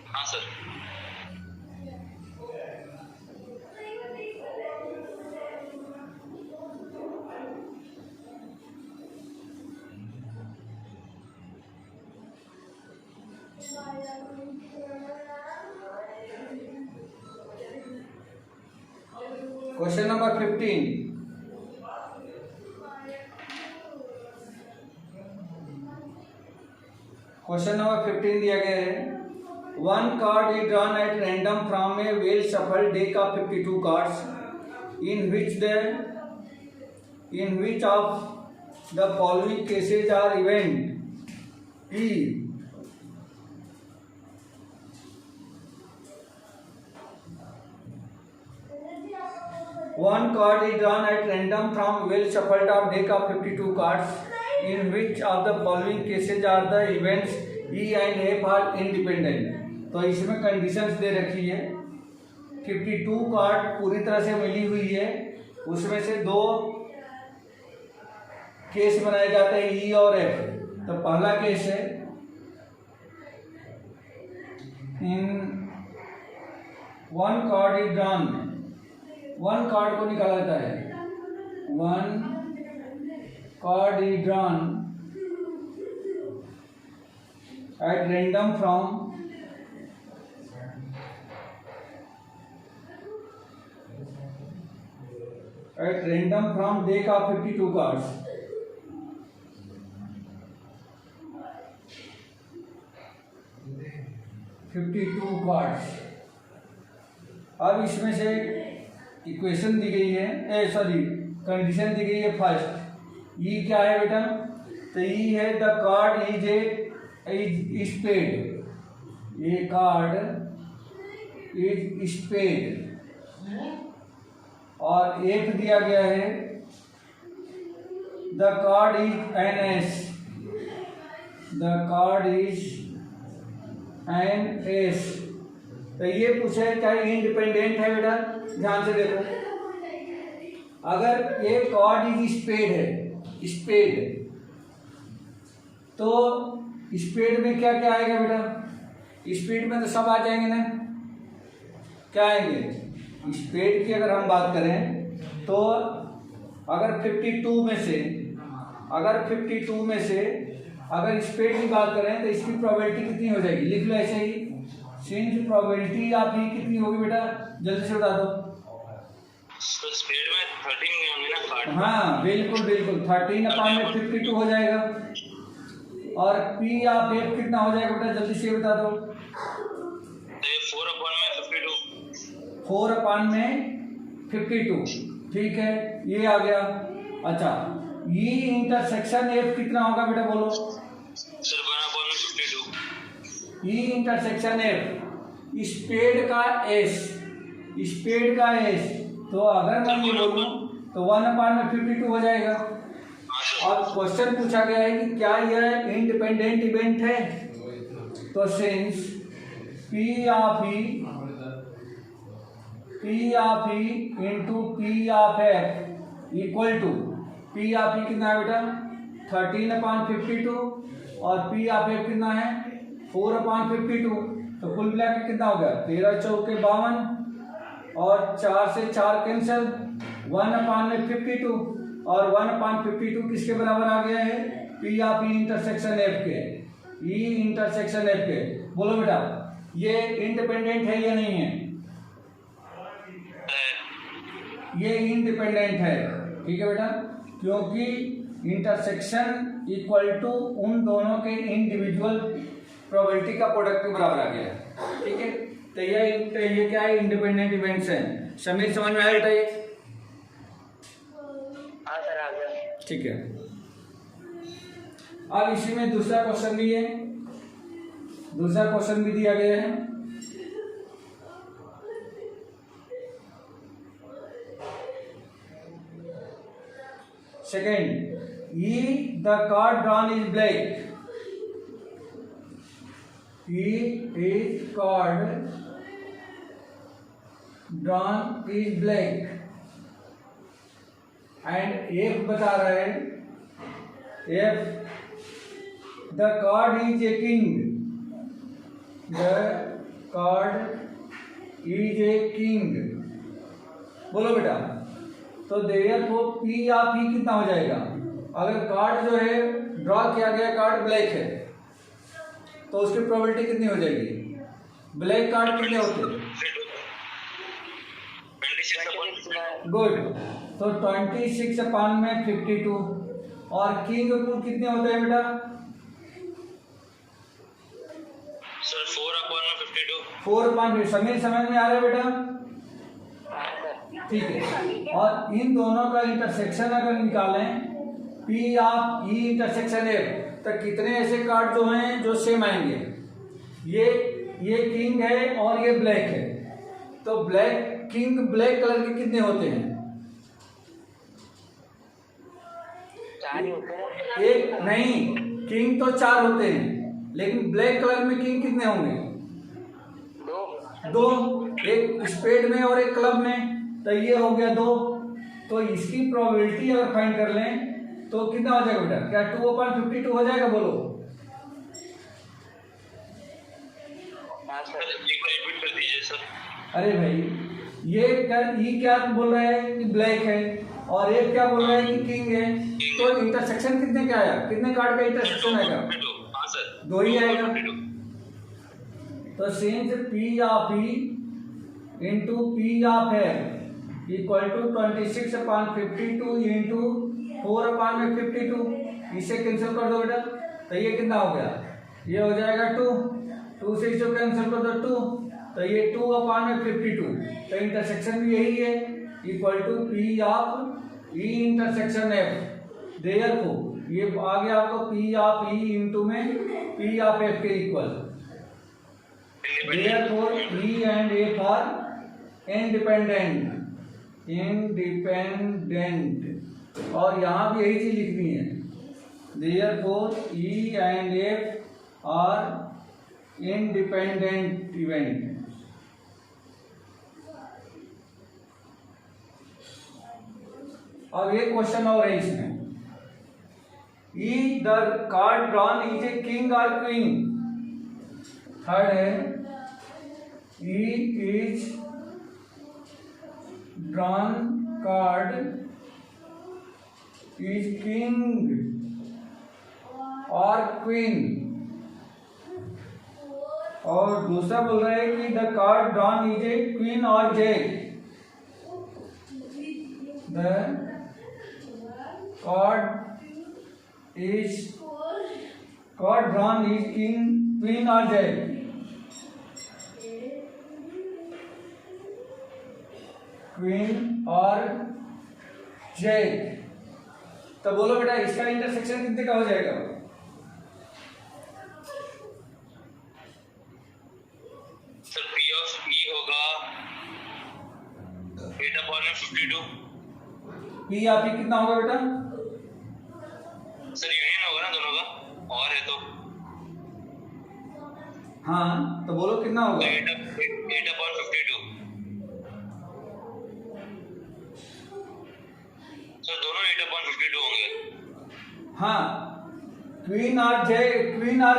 हाँ sir. Question number 15। Question number 15 दिया गया है, one card is drawn at random from A well shuffle deck of 52 cards in which of the following cases are event E. One card is drawn at random from well shuffled of deck of 52 cards. In which of the following cases are the events E and F are independent? तो इसमें conditions दे रखी है, 52 card पूरी तरह से मिली हुई है, उसमें से 2 केस बनाए जाते हैं ई और एफ। तो पहला केस है in one card is drawn, one card को निकाला जाता है, one card is drawn at random from deck of 52 cards. अब इसमें से इक्वेशन दी गई है, कंडीशन दी गई है। फर्स्ट ई क्या है बेटा? तो ई है द कार्ड इज स्पेड, ये कार्ड इज स्पेड और एफ दिया गया है the card is an S, the card is an S. तो ये पूछा है क्या इंडिपेंडेंट है बेटा, ध्यान से देखो। अगर ये कार्ड इज स्पेड है, स्पेड, तो स्पेड में क्या क्या आएगा बेटा, स्पीड में तो सब आ जाएंगे ना, क्या आएंगे। स्पीड की अगर हम बात करें तो अगर 52 में से, अगर 52 में से अगर स्पीड की बात करें तो इसकी प्रोबेबिलिटी कितनी हो जाएगी, लिख लो ऐसे ही। सिंस प्रोबेबिलिटी आपकी कितनी होगी बेटा, जल्दी से बता दो। तो स्पीड में 13 में होंगे ना कार्ड। हाँ बिल्कुल बिल्कुल, 13/52 हो जाएगा। और पी ऑफ एफ कितना हो जाएगा बेटा, जल्दी से बता दो। तो ये 4/52, 4/52, ठीक है, ये आ गया। अच्छा, ये इंटरसेक्शन एफ कितना होगा बेटा, बोलो। सर 1/52। ये इंटरसेक्शन एफ स्पेड का एस, स्पेड का एस, तो अगर मैं ये बोलूँ तो 1/52 हो जाएगा। अब क्वेश्चन पूछा गया है कि क्या यह इंडिपेंडेंट इवेंट है, तो since P of E into P of F equal to, P of E कितना है बेटा 13/52 और पी ऑफ एफ कितना है 4/52, तो कुल मिला के कितना हो गया 13 चौके 52 और 4 से 4 कैंसिल, 1/52 और 1/52 किसके बराबर आ गया है, P of E intersection F के, ई इंटरसेक्शन एफ के। बोलो बेटा ये इंडिपेंडेंट है या नहीं है, ये इंडिपेंडेंट है, ठीक है बेटा, क्योंकि इंटरसेक्शन इक्वल टू उन दोनों के इंडिविजुअल प्रोबेबिलिटी का प्रोडक्ट के बराबर आ गया, ठीक है। तो ये क्या है, इंडिपेंडेंट इवेंट्स हैं। समीर समझ में आया बेटा ये, हाँ सर आ गया। ठीक है। अब इसी में दूसरा क्वेश्चन भी है, दूसरा क्वेश्चन भी दिया गया है। Second, E the card drawn is black, E is card drawn is black and F बता रहा है, F the card is a king, the card is a king। बोलो बेटा, तो देयरफॉर पी ऑफ ई कितना हो जाएगा, अगर कार्ड जो है ड्रॉ किया गया कार्ड ब्लैक है तो उसकी प्रोबेबिलिटी कितनी हो जाएगी, ब्लैक कार्ड कितने होते हैं, 26/52। गुड, तो 26/52 और किंग कुल कितने होते हैं बेटा, सर 4/52। 4/52। समीर समझ में आ रहा है बेटा, ठीक है। और इन दोनों का इंटरसेक्शन अगर निकालें P of E intersection F, तो कितने ऐसे कार्ड जो हैं जो सेम आएंगे, ये किंग है और ये ब्लैक है, तो ब्लैक किंग ब्लैक कलर के कितने होते हैं, 4 ही होते हैं। एक नहीं, किंग तो 4 होते हैं लेकिन ब्लैक कलर में किंग कितने होंगे, 2, एक स्पेड में और एक क्लब में, तो ये हो गया 2। तो इसकी प्रोबेबिलिटी अगर फाइंड कर लें तो कितना हो जाएगा बेटा, क्या 2/52 हो जाएगा, बोलो। सर एक बार रिपीट कर दीजिए सर। अरे भाई ये क्या बोल रहा है कि ब्लैक है और ये क्या बोल रहा है कि किंग है, तो इंटरसेक्शन कितने का आया, कितने कार्ड का इंटरसेक्शन आएगा, हाँ सर 2 ही आएगा। तो since P of E into P of F equal to 26/52 into 4/52, इसे कैंसिल कर दो बेटा, तो ये कितना हो गया, ये हो जाएगा 2 से इसे कैंसिल कर दो 2, तो ये 2/52, तो इंटरसेक्शन भी यही है, equal to P of E intersection F. Therefore ये आ गया आपको पी ऑफ ई इंटू में पी ऑफ एफ के equal. Therefore E and F are independent, independent, और यहाँ भी यही चीज लिखनी है, therefore E and F are independent event. अब एक क्वेश्चन और है इसमें, either card drawn is a king और क्वीन। थर्ड है E is drawn card is king और क्वीन, और दूसरा बोल रहा है कि the card drawn is a queen और jack. The card drawn is king, queen और जैक। क्वीन और जैक। तो बोलो बेटा इसका इंटरसेक्शन कितने का हो जाएगा? सर P of E होगा 8/52। पी या पी कितना होगा बेटा? सर यूनियन होगा ना दोनों का, और है तो हाँ, तो बोलो कितना होगा? 8/52। सर दोनों 8/52 होंगे। हाँ, क्वीन और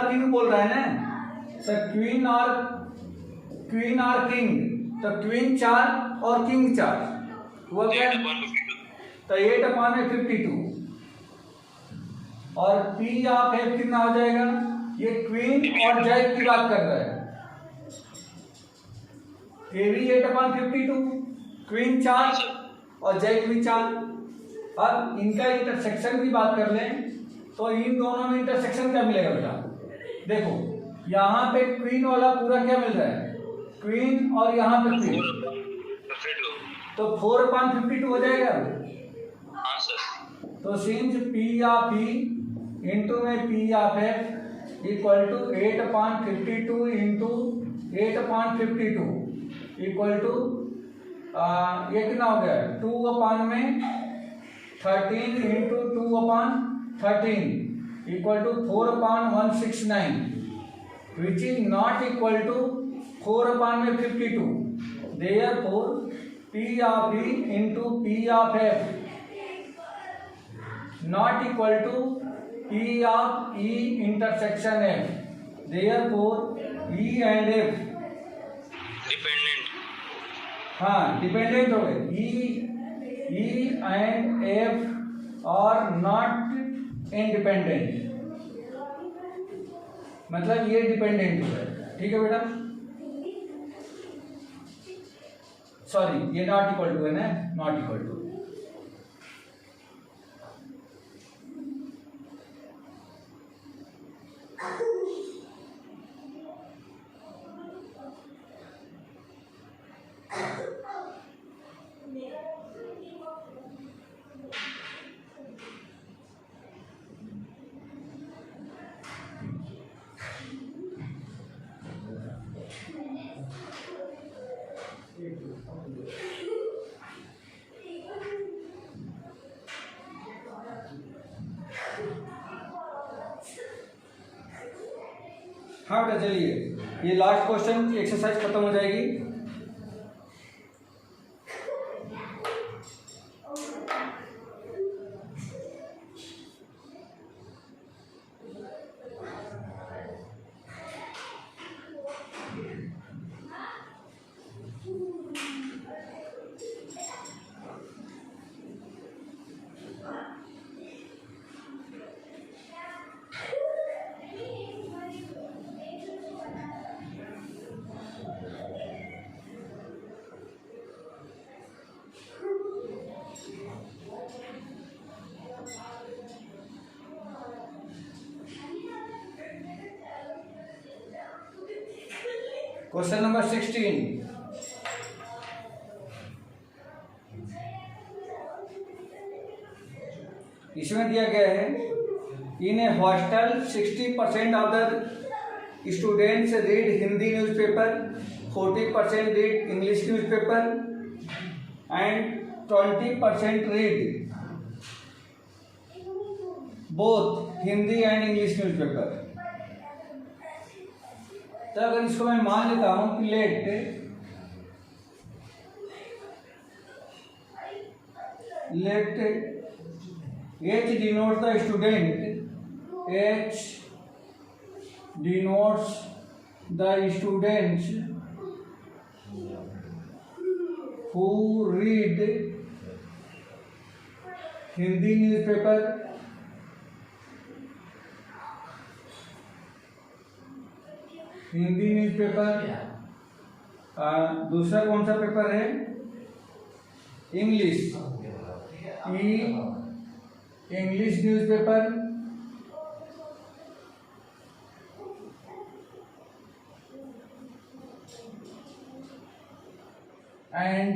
किंग बोल रहा है ना, तो क्वीन और किंग, तो क्वीन 4 और किंग 4 हुआ क्या? 8/52। तो 8/52, और पी ऑफ एफ कितना हो जाएगा? ये क्वीन और जैक की बात कर रहा है। ये भी 8/52, क्वीन 4 और जैक भी 4। अब इनका इंटरसेक्शन की बात कर लें तो इन दोनों में इंटरसेक्शन क्या मिलेगा बेटा? देखो यहाँ पे क्वीन वाला पूरा क्या मिल रहा है? क्वीन, और यहाँ पे क्वीन, तो 4/52 हो जाएगा। हाँ सर। तो since P of E into में P of F equal to 8/52 into 8/52 equal to ये कितना हो गया? 2/13 into 2/13 equal to 4/169, which is not equal to 4/52। Therefore P of E into P of F not equal to P of E intersection F. Therefore E and F dependent. हाँ dependent हो गए। E and F are not independent, मतलब ये dependent हो गए। ठीक है बेटा, सॉरी ये नॉट इक्वल टू है ना, नॉट इक्वल टू। हाँ बेटा चलिए, ये लास्ट क्वेश्चन की एक्सरसाइज खत्म हो जाएगी। क्वेश्चन नंबर 16, इसमें दिया गया है in a hostel 60% of the students read Hindi newspaper, 40% read English newspaper and 20% read both Hindi and English newspaper. तो अगर इसको मैं मान लेता हूं कि let H denotes the student, H denotes the students who read Hindi newspaper, Hindi newspaper. दूसरा कौन सा पेपर है? English, English newspaper. एंड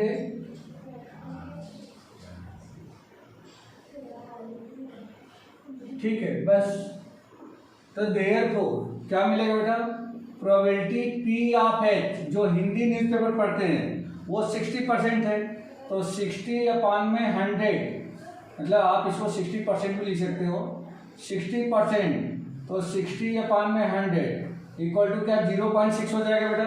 ठीक है बस। तो देयरफॉर क्या मिलेगा बेटा? प्रोबेबिलिटी P ऑफ H, जो हिंदी न्यूज़पेपर पढ़ते हैं वो 60% है, तो 60/100, मतलब आप इसको 60% भी लिख सकते हो। 60%, तो 60/100 इक्वल टू क्या 0.6 हो जाएगा बेटा?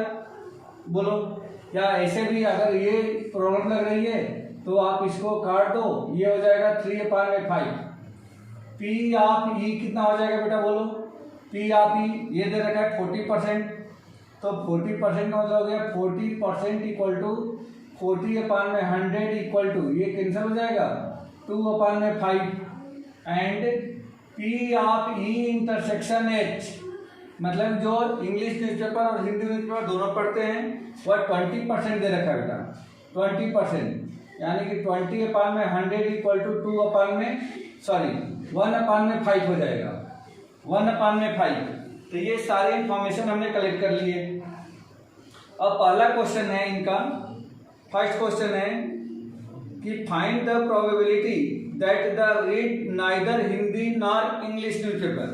बोलो। या ऐसे भी अगर ये प्रॉब्लम लग रही है तो आप इसको काट दो, ये हो जाएगा 3/5। P ऑफ E कितना हो जाएगा बेटा? बोलो। P ऑफ E ये दे रखा है 40%, तो 40% का मतलब हो गया 40% इक्वल टू 40/100 इक्वल टू, ये कैंसिल हो जाएगा 2/5। And P of E intersection H, मतलब जो इंग्लिश न्यूज़पेपर और हिंदी न्यूज़पेपर दोनों पढ़ते हैं वह 20% दे रखा है बेटा। 20%, यानी कि 20/100 इक्वल टू 1/5 हो जाएगा। 1/5। तो ये सारे इंफॉर्मेशन हमने कलेक्ट कर लिए। अब पहला क्वेश्चन है इनका, फर्स्ट क्वेश्चन है कि find the probability that the read neither Hindi nor English newspaper,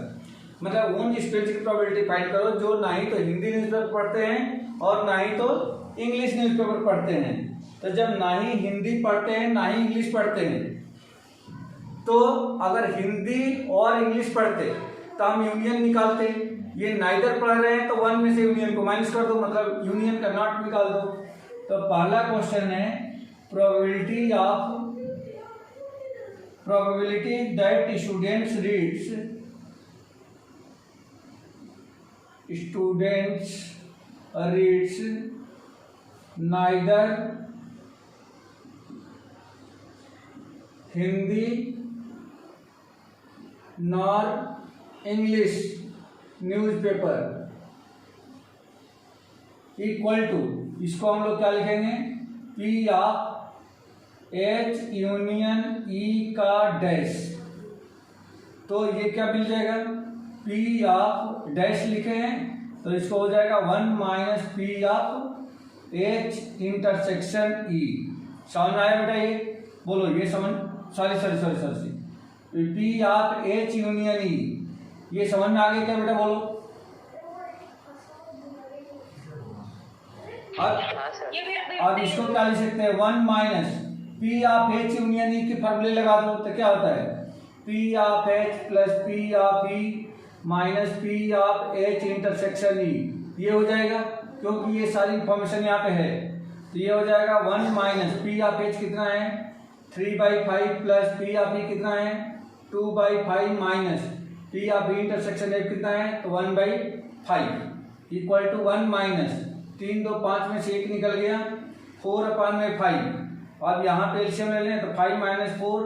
मतलब उन स्टूडेंट्स की प्रोबेबिलिटी फाइंड करो जो ना ही तो हिंदी न्यूज़पेपर पढ़ते हैं और ना ही तो इंग्लिश न्यूज़पेपर पढ़ते हैं। तो जब ना ही हिंदी पढ़ते हैं ना ही इंग्लिश पढ़ते हैं, तो अगर हिंदी और इंग्लिश पढ़ते तो हम यूनियन निकालते। ये नाइदर पढ़ रहे हैं तो 1 में से यूनियन को माइनस कर दो, मतलब यूनियन का नॉट निकाल दो। तो पहला क्वेश्चन है probability that students reads neither Hindi nor English newspaper equal to, इसको हम लोग क्या लिखेंगे? P of H union E का डैश। तो ये क्या मिल जाएगा? P ऑफ डैश लिखे हैं तो इसको हो जाएगा 1 - P of H intersection E। समझ में आया बेटा? ये बोलो, ये समझ, sorry P of H union E, ये समझ में आ गया क्या बेटा? बोलो। अब इसको क्या लिख सकते हैं? 1 - P of H union E के फॉर्मूले लगा दो तो क्या होता है? P of H plus P of E minus P of H intersection E, ये हो जाएगा क्योंकि ये सारी इंफॉर्मेशन यहाँ पे है। तो ये हो जाएगा 1 - P ऑफ H कितना है? 3/5 प्लस P ऑफ E कितना है? 2/5 minus P of E intersection F कितना है? तो 1/5 इक्वल टू 1 - 3 2 5 में से 1 निकल गया 4/5। अब यहाँ पे एलसीएम ले लें तो 5 - 4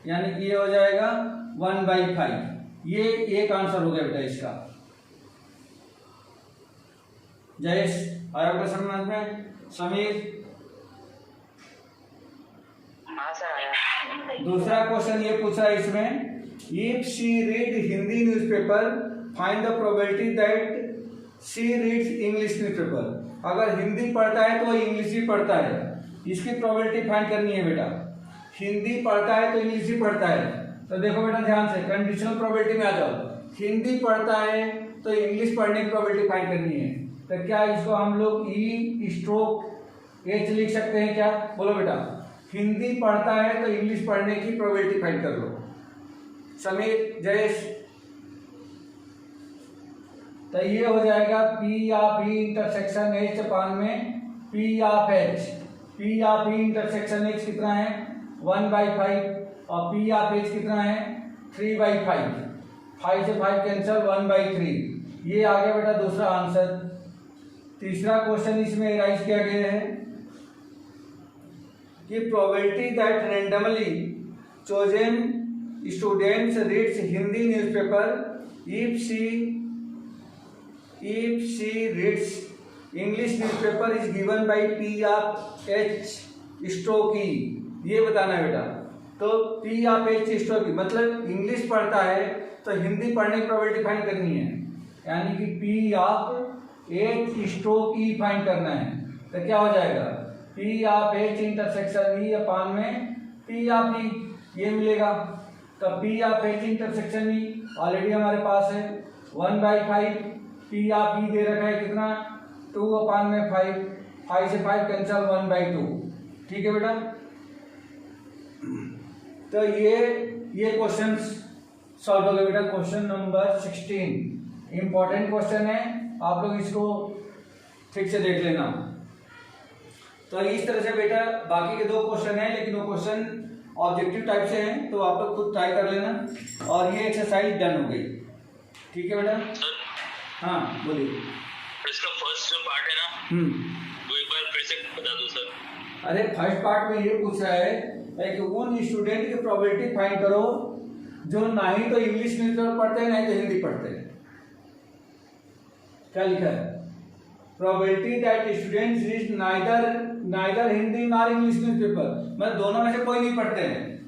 यानी कि ये हो जाएगा 1/5। ये एक आंसर हो गया बेटा इसका। जयेश आया बेटा समझ में? समीर? हाँ सर आया। दूसरा क्वेश्चन ये पूछा है इसमें, if she read Hindi newspaper find the probability that she reads English newspaper. अगर हिंदी पढ़ता है तो इंग्लिश भी पढ़ता है, इसकी प्रोबेबिलिटी फाइंड करनी है बेटा। हिंदी पढ़ता है तो इंग्लिश भी पढ़ता है, तो देखो बेटा ध्यान से कंडीशनल प्रोबेबिलिटी में आ जाओ। हिंदी पढ़ता है तो इंग्लिश पढ़ने की प्रोबेबिलिटी फाइंड करनी है, तो क्या इसको हम लोग E/H लिख सकते हैं क्या? बोलो बेटा। हिंदी पढ़ता है तो इंग्लिश पढ़ने की प्रोबेबिलिटी फाइंड कर लो। समीर, जयेश, तो ये हो जाएगा P of E intersection H अपान में P of H। P of E intersection H कितना है 1/5 और P ऑफ H कितना है 3/5। 5 से 5 कैंसिल 1/3। ये आ गया बेटा दूसरा आंसर। तीसरा क्वेश्चन इसमें राइज किया गया है कि probability that randomly chosen students reads Hindi newspaper if she reads English newspaper is given by P of H stroke E। ये बताना है बेटा। तो P of H stroke E मतलब इंग्लिश पढ़ता है तो हिंदी पढ़ने की प्रोबेबिलिटी फाइंड करनी है, यानी कि P of H stroke E find करना है। तो क्या हो जाएगा P of H intersection E अपान में P ऑफ E, ये मिलेगा। तो P of H intersection E already हमारे पास है 1/5। P ऑफ E दे रखा है कितना 2 अपान में 5। 5 से 5 कैंसिल 1/2। ठीक है बेटा। तो ये क्वेश्चन सॉल्व हो गए बेटा। क्वेश्चन नंबर 16 इंपॉर्टेंट क्वेश्चन है, आप लोग इसको ठीक से देख लेना। तो इस तरह से बेटा बाकी के 2 क्वेश्चन हैं, लेकिन वो क्वेश्चन ऑब्जेक्टिव टाइप से हैं, तो आप लोग खुद ट्राई कर लेना। और ये एक्सरसाइज डन हो गई। ठीक है बेटा। हाँ बोलिए। इसका फर्स्ट जो पार्ट है ना वो एक बार फिर से बता दो सर। अरे फर्स्ट पार्ट में ये पूछ रहा है कि उन स्टूडेंट की प्रोबेबिलिटी फाइंड करो जो ना ही तो इंग्लिश न्यूज़पेपर पढ़ते हैं ना ही तो हिंदी पढ़ते हैं। क्या लिखा है probability that students read neither Hindi nor English newspaper, मतलब दोनों में से कोई नहीं पढ़ते हैं।